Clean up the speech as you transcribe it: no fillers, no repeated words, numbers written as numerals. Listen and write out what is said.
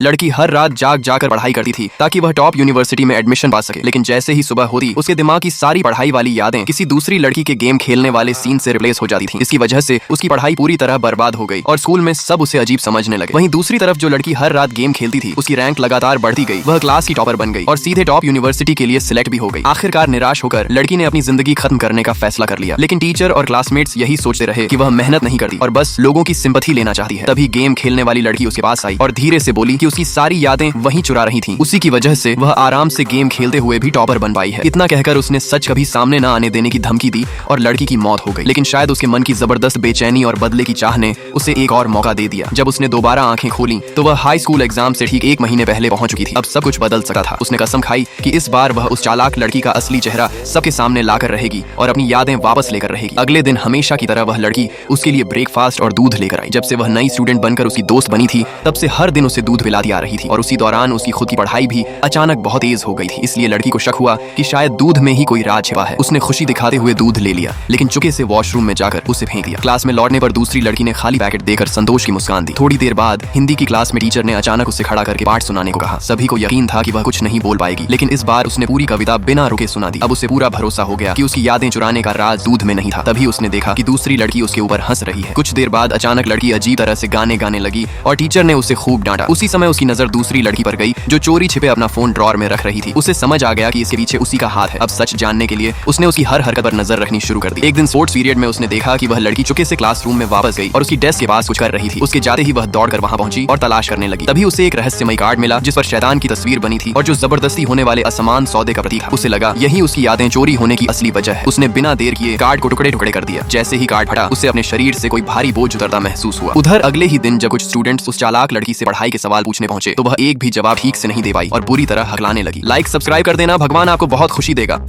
लड़की हर रात जाग जाकर पढ़ाई करती थी ताकि वह टॉप यूनिवर्सिटी में एडमिशन पा सके। लेकिन जैसे ही सुबह होती उसके दिमाग की सारी पढ़ाई वाली यादें किसी दूसरी लड़की के गेम खेलने वाले सीन से रिप्लेस हो जाती थी। इसकी वजह से उसकी पढ़ाई पूरी तरह बर्बाद हो गई और स्कूल में सब उसे अजीब समझने लगे। वहीं दूसरी तरफ जो लड़की हर रात गेम खेलती थी उसकी रैंक लगातार बढ़ती गई, वह क्लास की टॉपर बन गई और सीधे टॉप यूनिवर्सिटी के लिए सिलेक्ट भी हो गई। आखिरकार निराश होकर लड़की ने अपनी जिंदगी खत्म करने का फैसला कर लिया। लेकिन टीचर और क्लासमेट्स यही सोचते रहे कि वह मेहनत नहीं करती और बस लोगों की सिंपैथी लेना चाहती है। तभी गेम खेलने वाली लड़की उसके पास आई और धीरे से बोली कि उसकी सारी यादें वही चुरा रही थी। उसी की वजह से वह आराम से गेम खेलते हुए भी टॉपर बन पाई है। इतना कहकर उसने सच कभी सामने न आने देने की धमकी दी और लड़की की मौत हो गई। लेकिन शायद उसके मन की जबरदस्त बेचैनी और बदले की चाह ने उसे एक और मौका दे दिया। जब उसने दोबारा आंखें खोली तो वह हाई स्कूल एग्जाम से ठीक 1 महीने पहले पहुंच चुकी थी। अब सब कुछ बदल सकता था। उसने कसम खाई कि इस बार वह उस चालाक लड़की का असली चेहरा सबके सामने लाकर रहेगी और अपनी यादें वापस लेकर रहेगी। अगले दिन हमेशा की तरह वह लड़की उसके लिए ब्रेकफास्ट और दूध लेकर आई। जब से वह नई स्टूडेंट बनकर उसकी दोस्त बनी थी तब से हर दिन उसे दूध पिलाती आ रही थी और उसी दौरान उसकी खुद की पढ़ाई भी अचानक बहुत तेज हो गई थी। इसलिए लड़की को शक हुआ कि शायद दूध में ही कोई राज छिपा है। उसने खुशी दिखाते हुए दूध ले लिया लेकिन चुके से वॉशरूम में जाकर उसे फेंक दिया। क्लास में लौटने पर दूसरी लड़की ने खाली पैकेट देकर संतोष की मुस्कान दी। थोड़ी देर बाद हिंदी की क्लास में टीचर ने अचानक उसे खड़ा करके पाठ सुनाने को कहा। सभी को यकीन था कि वह कुछ नहीं बोल पाएगी, लेकिन इस बार उसने पूरी कविता बिना रुके सुना दी। अब उसे पूरा भरोसा हो गया कि उसकी यादें चुराने का राज दूध में नहीं था। तभी उसने देखा कि दूसरी लड़की उसके ऊपर हंस रही है। कुछ देर बाद अचानक लड़की अजीब तरह से गाने गाने लगी और टीचर ने उसे खूब डांटा। उसी समय उसकी नजर दूसरी लड़की पर गई जो चोरी छिपे अपना फोन ड्रॉर में रख रही थी। उसे समझ आ गया कि इसके पीछे उसी का हाथ है। अब सच जानने के लिए उसने उसकी हर हरकत पर नजर रखनी शुरू कर दी। एक दिन स्पोर्ट्स पीरियड में उसने देखा कि वह लड़की चुके से क्लासरूम में वापस गई और उसकी डेस्क के पास कुछ कर रही थी। उसके जाते ही वह दौड़कर वहां पहुंची और तलाश करने लगी। तभी उसे एक रहस्यमय कार्ड मिला जिस पर शैतान की तस्वीर बनी थी और जो जबरदस्ती होने वाले असमान सौदे का प्रतीक था। उसे लगा यही उसकी यादें चोरी होने की असली वजह है। उसने बिना देर किए कार्ड को टुकड़े टुकड़े कर दिया। जैसे ही कार्ड फटा उसे अपने शरीर से कोई भारी बोझ उतरता महसूस हुआ। उधर अगले ही दिन जब कुछ स्टूडेंट्स उस चालाक लड़की से पढ़ाई के सवाल पूछने पहुंचे तो वह एक भी जवाब ठीक से नहीं दे पाई और बुरी तरह हकलाने लगी। लाइक सब्सक्राइब कर देना, भगवान आपको बहुत खुशी देगा।